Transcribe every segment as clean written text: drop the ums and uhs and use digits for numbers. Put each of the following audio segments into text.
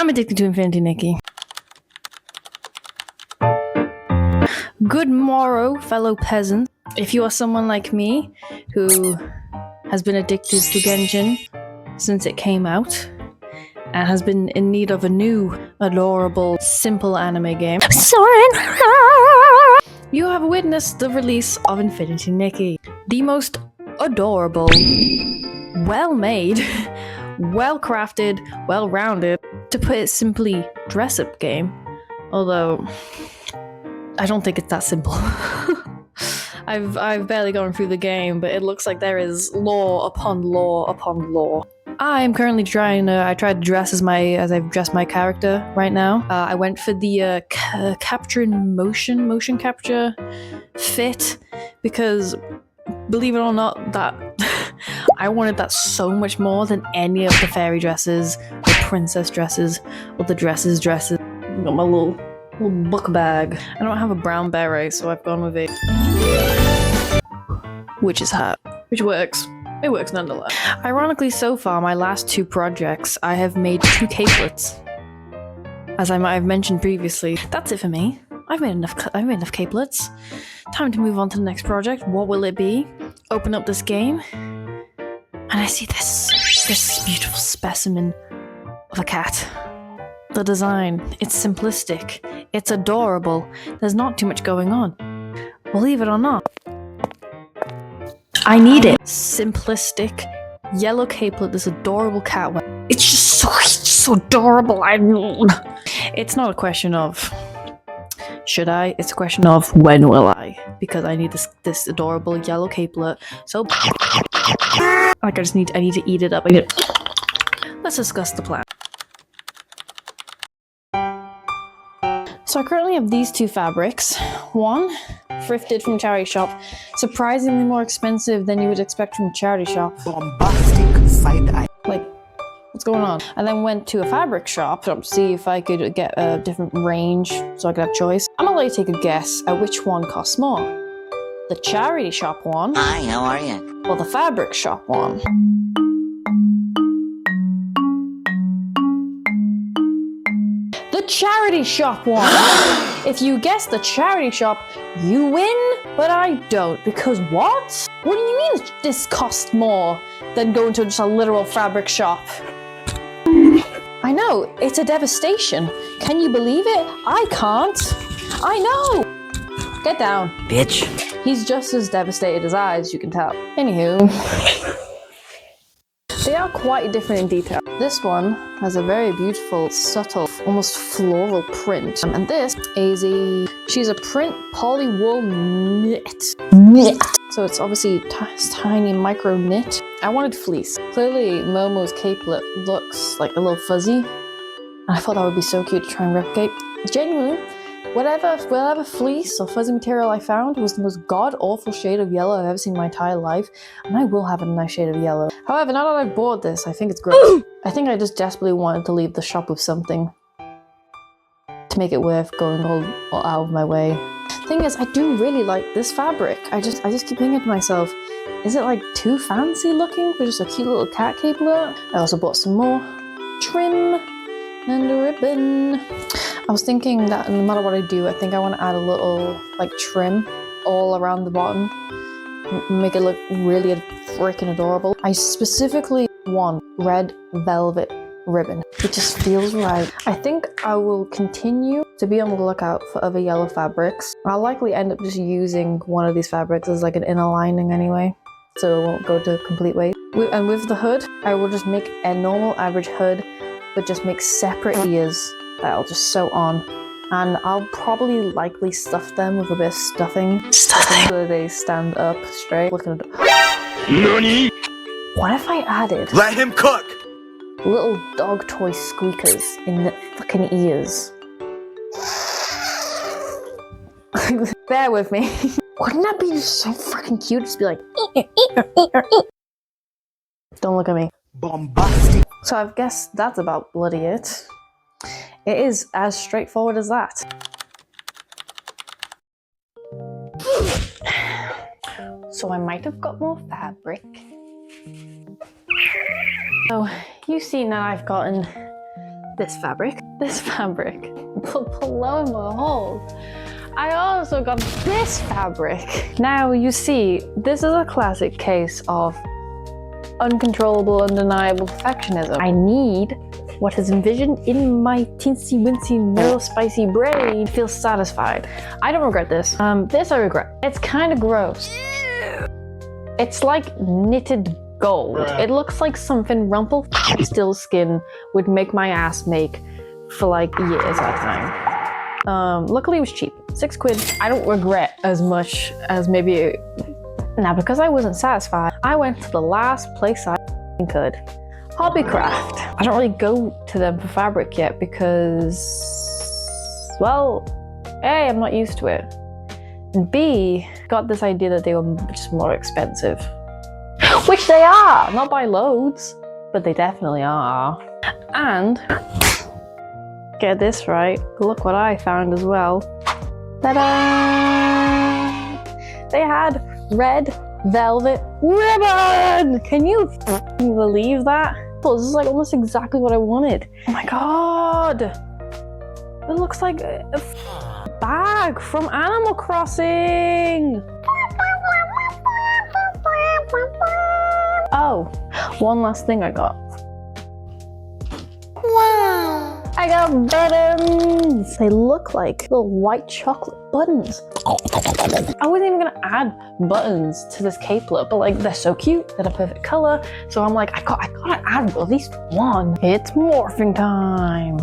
I'm addicted to Infinity Nikki. Good morrow, fellow peasant. If you are someone like me who has been addicted to Genshin since it came out and has been in need of a new, adorable, simple anime game, you have witnessed the release of Infinity Nikki, the most adorable, well-made, well-crafted, well-rounded, to put it simply, dress-up game. Although, I don't think it's that simple. I've barely gone through the game, but it looks like there is lore upon lore upon lore. I'm currently I tried to dress as I've dressed my character right now. I went for the capture in motion capture fit, because believe it or not, that I wanted that so much more than any of the fairy dresses, the princess dresses, or the dresses. I got my little book bag. I don't have a brown beret, so I've gone with a witch's hat, which works. It works nonetheless. Ironically, so far, my last two projects, I have made 2 capelets. As I might have mentioned previously. That's it for me. I've made enough capelets. Time to move on to the next project. What will it be? Open up this game, and I see this beautiful specimen of a cat. The design, it's simplistic. It's adorable. There's not too much going on. Believe it or not. I need it. Simplistic, yellow capelet, this adorable cat. It's just so adorable. It's not a question of should I, it's a question of when will I? Because I need this adorable yellow capelet. So like I need to eat it up. Let's discuss the plan. So I currently have these 2 fabrics. One, thrifted from charity shop, surprisingly more expensive than you would expect from a charity shop. Bombastic side eye. Like, what's going on? And then went to a fabric shop to see if I could get a different range so I could have choice. I'm gonna let you take a guess at which one costs more. The charity shop one. Hi, how are you? Or the fabric shop one. The charity shop one! If you guess the charity shop, you win, but I don't, because what? What do you mean this costs more than going to just a literal fabric shop? I know, it's a devastation. Can you believe it? I can't. I know! Get down. Bitch. He's just as devastated as I, as you can tell. Anywho. They are quite different in detail. This one has a very beautiful, subtle, almost floral print. And this is she's a print poly wool knit. So it's obviously tiny micro knit. I wanted fleece. Clearly Momo's capelet looks like a little fuzzy. And I thought that would be so cute to try and replicate. Genuinely, whatever fleece or fuzzy material I found was the most god-awful shade of yellow I've ever seen in my entire life, and I will have a nice shade of yellow. However, now that I've bought this, I think it's great. I think I just desperately wanted to leave the shop with something to make it worth going all out of my way. Thing is, I do really like this fabric. I just keep thinking to myself, is it like too fancy looking for just a cute little cat capelet? I also bought some more trim and a ribbon. I was thinking that no matter what I do, I think I want to add a little like trim all around the bottom, make it look really freaking adorable. I specifically want red velvet ribbon. It just feels right. I think I will continue to be on the lookout for other yellow fabrics. I'll likely end up just using one of these fabrics as like an inner lining anyway, so it won't go to complete waste. And with the hood, I will just make a normal average hood, but just make separate ears that I'll just sew on, and I'll probably likely stuff them with a bit of stuffing so they stand up straight. Nani? What if I added Let him cook! little dog toy squeakers in the fucking ears? Bear with me. Wouldn't that be so freaking cute? Just be like, don't look at me. Bombastic. So I guess that's about bloody it. It is as straightforward as that. So I might have got more fabric. So you've seen that I've gotten this fabric, the Paloma hole. I also got this fabric. Now you see, this is a classic case of uncontrollable, undeniable perfectionism. I need what is envisioned in my teensy wincy neurospicy brain feels satisfied. I don't regret this. This I regret. It's kind of gross. It's like knitted gold. It looks like something Rumpelstiltskin would make my ass make for like years at a time. Luckily it was cheap, 6 quid. I don't regret as much as maybe. Now, because I wasn't satisfied, I went to the last place I could. Hobbycraft. I don't really go to them for fabric yet because, well, A, I'm not used to it. And B, got this idea that they were just more expensive. Which they are! Not by loads, but they definitely are. And, get this right, look what I found as well. Ta-da! They had red velvet ribbon! Can you believe that? Oh, this is like almost exactly what I wanted. Oh my god! It looks like a bag from Animal Crossing! Oh, one last thing I got. Wow! I got buttons! They look like little white chocolate buttons. I wasn't even gonna add buttons to this capelet, but like they're so cute, they're the perfect color. So I'm like, I gotta add at least one. It's morphing time.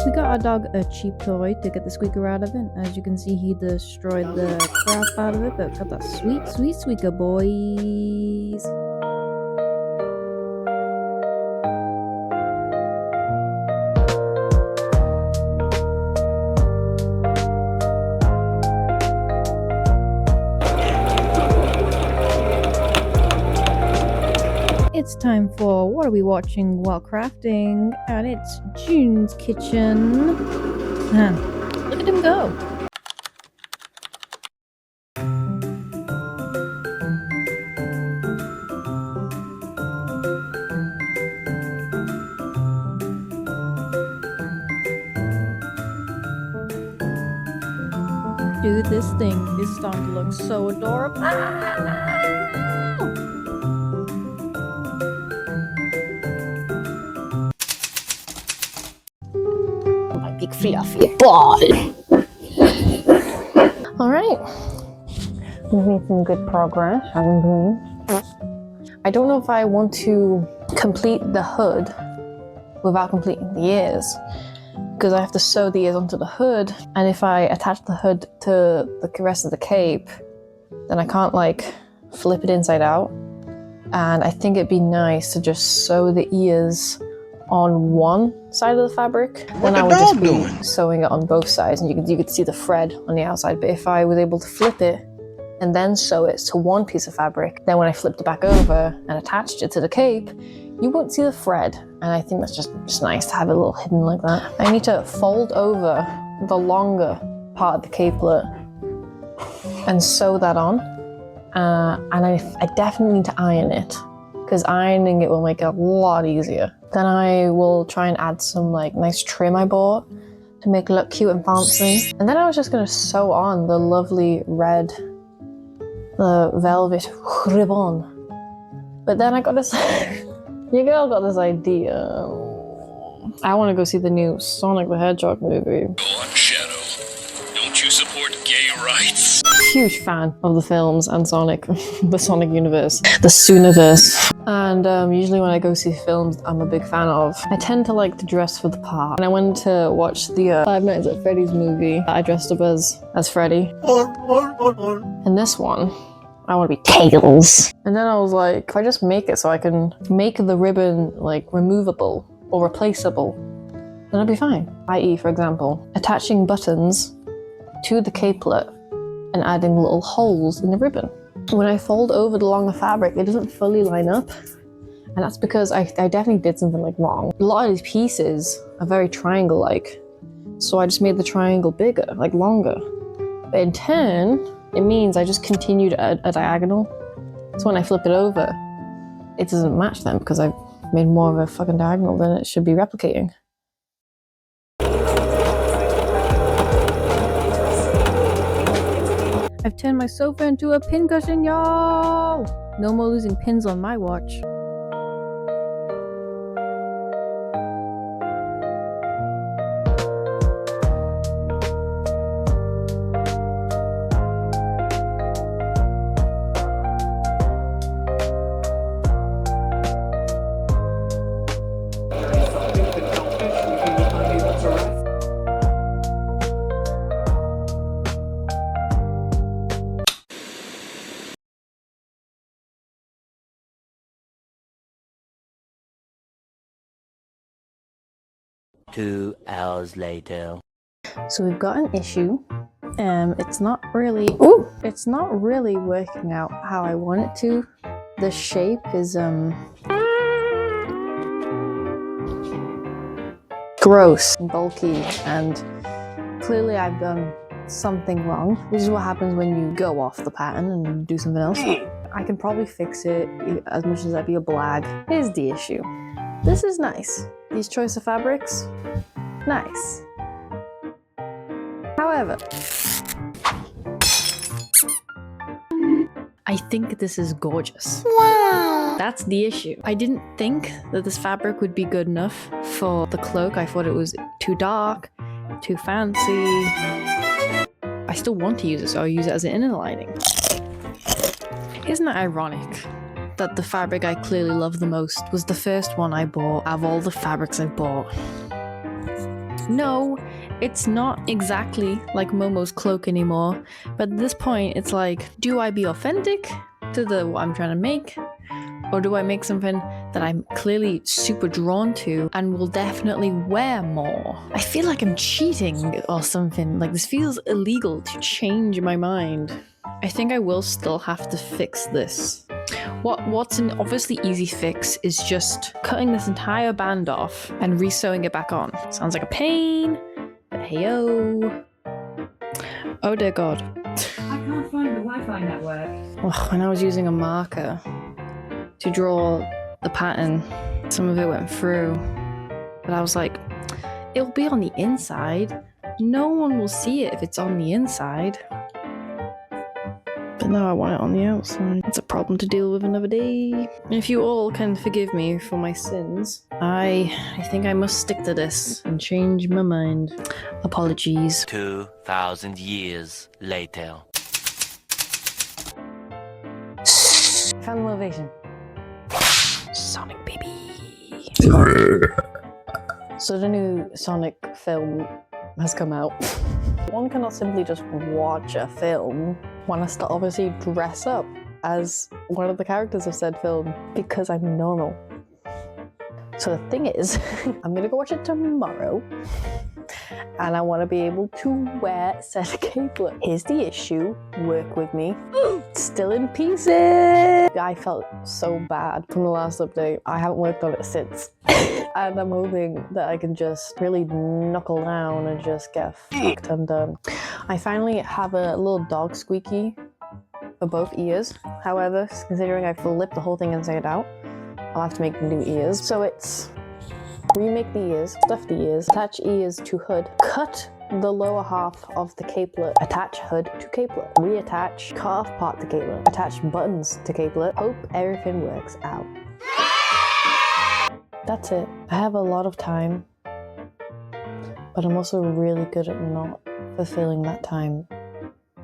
We got our dog a cheap toy to get the squeaker out of it. As you can see, he destroyed the crap out of it, but got that sweet, sweet squeaker, boys. It's time for What Are We Watching While Crafting? And it's June's Kitchen. Man, look at him go. Dude, this thing is starting to look so adorable. Big fluffy ball. Alright. We've made some good progress, haven't we? I don't know if I want to complete the hood without completing the ears, because I have to sew the ears onto the hood, and if I attach the hood to the rest of the cape, then I can't like flip it inside out. And I think it'd be nice to just sew the ears on one side of the fabric, then I would just be sewing it on both sides, and you could see the thread on the outside. But if I was able to flip it and then sew it to one piece of fabric, then when I flipped it back over and attached it to the cape, you won't see the thread. And I think that's just nice to have it a little hidden like that. I need to fold over the longer part of the capelet and sew that on. And I definitely need to iron it, because ironing it will make it a lot easier. Then I will try and add some like nice trim I bought to make it look cute and fancy. And then I was just gonna sew on the lovely red, the velvet ribbon. But then I got this, your girl got this idea. I wanna go see the new Sonic the Hedgehog movie. Black Shadow, don't you support gay rights? Huge fan of the films and Sonic, the Sonic universe, the Sooniverse. And usually when I go see films I'm a big fan of, I tend to like to dress for the part. And I went to watch the Five Nights at Freddy's movie. I dressed up as Freddy. And this one, I want to be Tails. And then I was like, if I just make it so I can make the ribbon like removable or replaceable, then it'll be fine. I.e., for example, attaching buttons to the capelet and adding little holes in the ribbon. When I fold over the longer fabric, it doesn't fully line up. And that's because I definitely did something like wrong. A lot of these pieces are very triangle-like. So I just made the triangle bigger, like longer. But in turn, it means I just continued a diagonal. So when I flip it over, it doesn't match them because I've made more of a fucking diagonal than it should be replicating. I've turned my sofa into a pin cushion, y'all! No more losing pins on my watch. Two hours later. So we've got an issue. It's not really working out how I want it to. The shape is gross and bulky, and clearly I've done something wrong, which is what happens when you go off the pattern and do something else. I can probably fix it as much as that'd be a blag. Here's the issue. This is nice. These choice of fabrics, nice. However, I think this is gorgeous. Wow! That's the issue. I didn't think that this fabric would be good enough for the cloak. I thought it was too dark, too fancy. I still want to use it, so I'll use it as an inner lining. Isn't it ironic that the fabric I clearly love the most was the first one I bought out of all the fabrics I've bought? No, it's not exactly like Momo's cloak anymore, but at this point it's like, do I be authentic to what I'm trying to make? Or do I make something that I'm clearly super drawn to and will definitely wear more? I feel like I'm cheating or something. Like, this feels illegal to change my mind. I think I will still have to fix this. What's an obviously easy fix is just cutting this entire band off and re-sewing it back on. Sounds like a pain, but hey-o. Oh dear God. I can't find the Wi-Fi network. Ugh, when I was using a marker to draw the pattern, some of it went through, but I was like, it'll be on the inside. No one will see it if it's on the inside. But now I want it on the outside. It's a problem to deal with another day. If you all can forgive me for my sins, I think I must stick to this and change my mind. Apologies. 2,000 years later. Found the motivation. Sonic baby. So the new Sonic film has come out. One cannot simply just watch a film. One has to obviously dress up as one of the characters of said film because I'm normal. So the thing is, I'm gonna go watch it tomorrow and I want to be able to wear said capelet. Here's the issue, work with me. Still in pieces! I felt so bad from the last update. I haven't worked on it since. And I'm hoping that I can just really knuckle down and just get fucked undone. I finally have a little dog squeaky for both ears. However, considering I flipped the whole thing inside out, I'll have to make new ears. So it's remake the ears, stuff the ears, attach ears to hood, cut the lower half of the capelet, attach hood to capelet, reattach, cut off part to capelet, attach buttons to capelet, hope everything works out. That's it. I have a lot of time, but I'm also really good at not fulfilling that time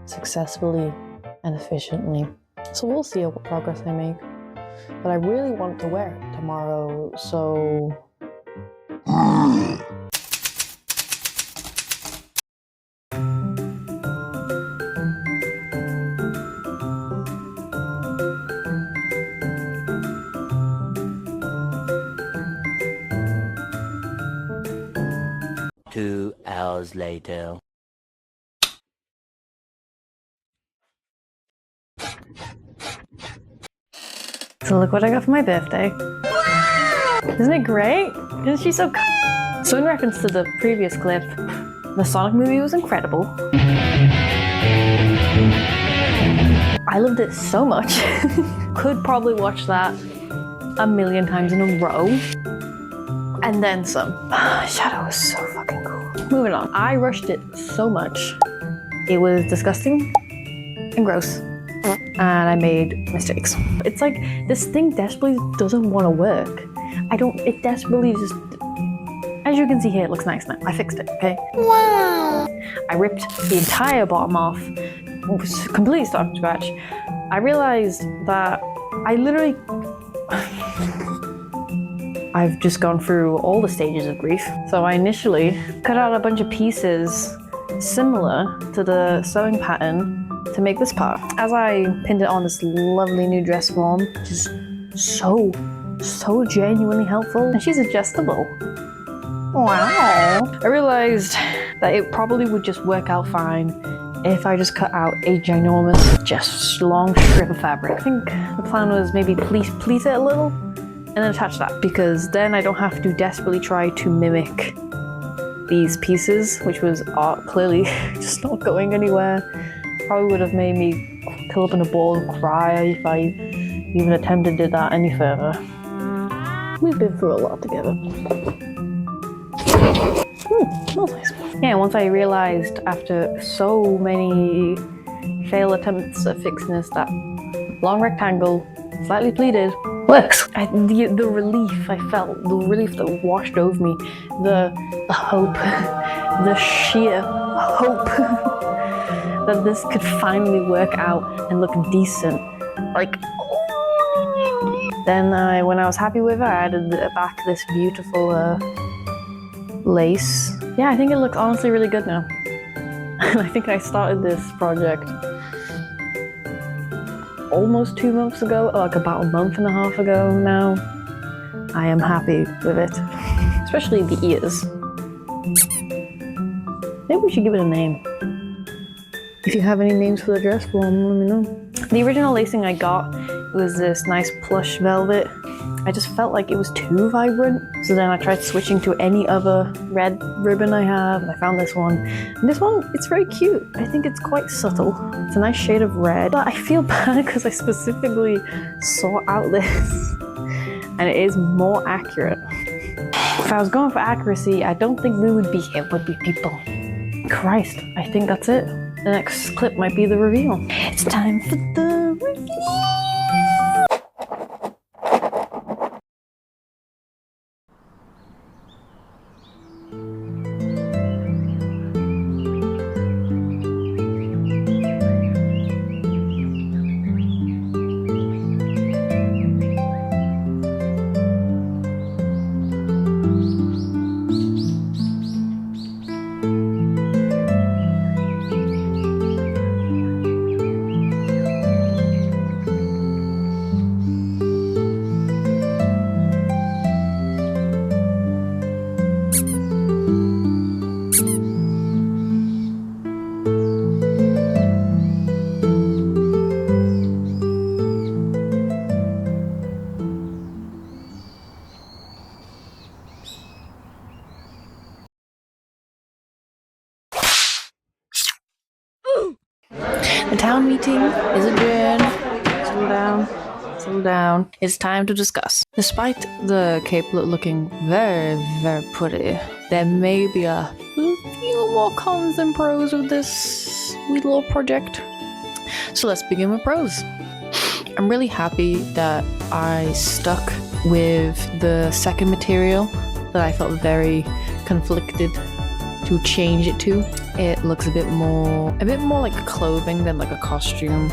successfully and efficiently. So we'll see what progress I make. But I really want to wear it tomorrow, so... 2 hours later. So look what I got for my birthday. Isn't it great? Isn't she so So in reference to the previous clip, the Sonic movie was incredible. I loved it so much. Could probably watch that a million times in a row. And then some. Shadow was so fucking cool. Moving on. I rushed it so much. It was disgusting and gross. And I made mistakes. It's like this thing desperately doesn't want to work. It desperately just, as you can see here, it looks nice now. I fixed it, okay? Wow. I ripped the entire bottom off, completely started from scratch. I realized that I've just gone through all the stages of grief. So I initially cut out a bunch of pieces similar to the sewing pattern to make this part. As I pinned it on this lovely new dress form, which is so genuinely helpful. And she's adjustable. Wow. I realized that it probably would just work out fine if I just cut out a ginormous, just long strip of fabric. I think the plan was maybe pleat it a little and then attach that, because then I don't have to desperately try to mimic these pieces, which was clearly just not going anywhere. Probably would have made me curl up in a ball and cry if I even attempted to do that any further. We've been through a lot together. Smells nice. Yeah, once I realized after so many failed attempts at fixing this that long rectangle, slightly pleated, works. The relief I felt, the relief that washed over me, the hope, the sheer hope that this could finally work out and look decent. Like, then when I was happy with it, I added back this beautiful lace. Yeah, I think it looks honestly really good now. I think I started this project almost 2 months ago, like about a month and a half ago now. I am happy with it, especially the ears. Maybe we should give it a name. If you have any names for the dress form, let me know. The original lacing I got was this nice plush velvet. I just felt like it was too vibrant. So then I tried switching to any other red ribbon I have, and I found this one. And this one, it's very cute. I think it's quite subtle. It's a nice shade of red. But I feel bad because I specifically sought out this. And it is more accurate. If I was going for accuracy, I don't think we would be here, would we, people? Christ, I think that's it. The next clip might be the reveal. It's time for the reveal! The town meeting is adjourned. Settle down. It's time to discuss. Despite the capelet looking very, very pretty, there may be a few more cons than pros with this sweet little project. So let's begin with pros. I'm really happy that I stuck with the second material that I felt very conflicted to change it to. It looks a bit more like clothing than like a costume,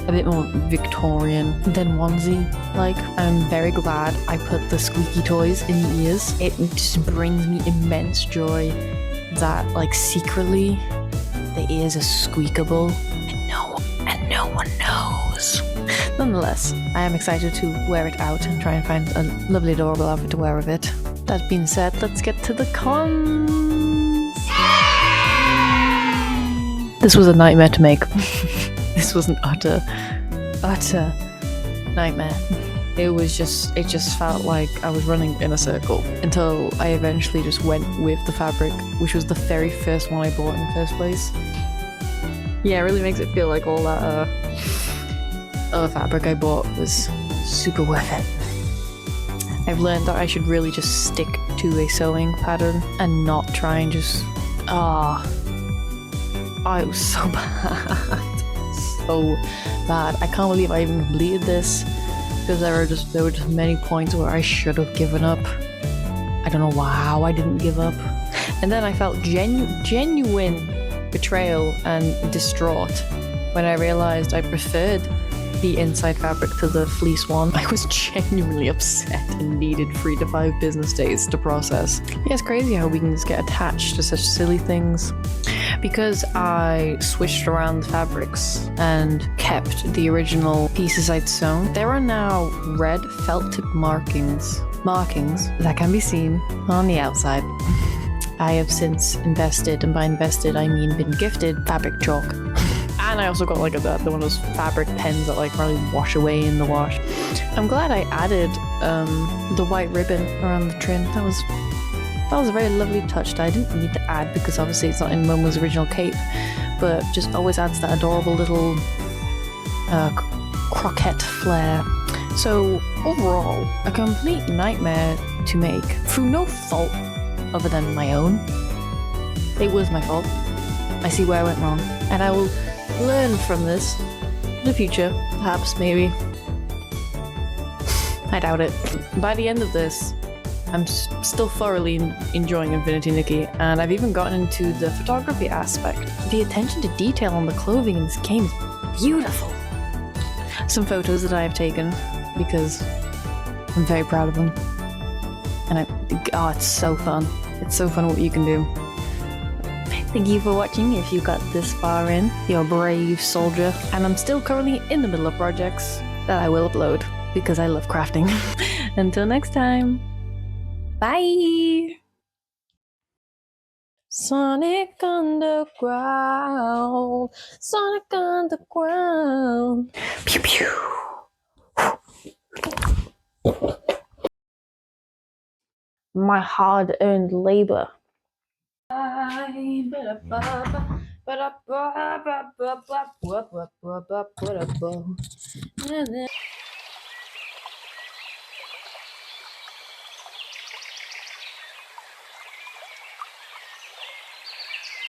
a bit more Victorian than onesie-like. I'm very glad I put the squeaky toys in the ears. It just brings me immense joy that like secretly the ears are squeakable and no one knows. Nonetheless, I am excited to wear it out and try and find a lovely adorable outfit to wear with it. That being said, let's get to the cons. This was a nightmare to make. This was an utter nightmare. It just felt like I was running in a circle until I eventually just went with the fabric, which was the very first one I bought in the first place. Yeah, it really makes it feel like all that other fabric I bought was super worth it. I've learned that I should really just stick to a sewing pattern and not try and just... it was so bad. So bad. I can't believe I even completed this because there were just many points where I should have given up. I don't know how I didn't give up. And then I felt genuine betrayal and distraught when I realized I preferred the inside fabric to the fleece one. I was genuinely upset and needed 3 to 5 business days to process. Yeah, it's crazy how we can just get attached to such silly things. Because I switched around the fabrics and kept the original pieces I'd sewn, there are now red felt tip markings that can be seen on the outside. I have since invested, and by invested I mean been gifted, fabric chalk. And I also got like one of those fabric pens that like probably wash away in the wash. I'm glad I added the white ribbon around the trim. That was a very lovely touch that I didn't need to add because obviously it's not in Momo's original cape, but just always adds that adorable little croquette flair. So overall, a complete nightmare to make through no fault other than my own. It was my fault. I see where I went wrong, and I will learn from this in the future, perhaps, maybe. I doubt it. By the end of this, I'm still thoroughly enjoying Infinity Nikki, and I've even gotten into the photography aspect. The attention to detail on the clothing in this game is beautiful. Some photos that I have taken because I'm very proud of them. And it's so fun. It's so fun what you can do. Thank you for watching if you got this far in. You're a brave soldier. And I'm still currently in the middle of projects that I will upload because I love crafting. Until next time. Bye! Sonic Underground, Sonic Underground. Pew pew. My hard-earned labor.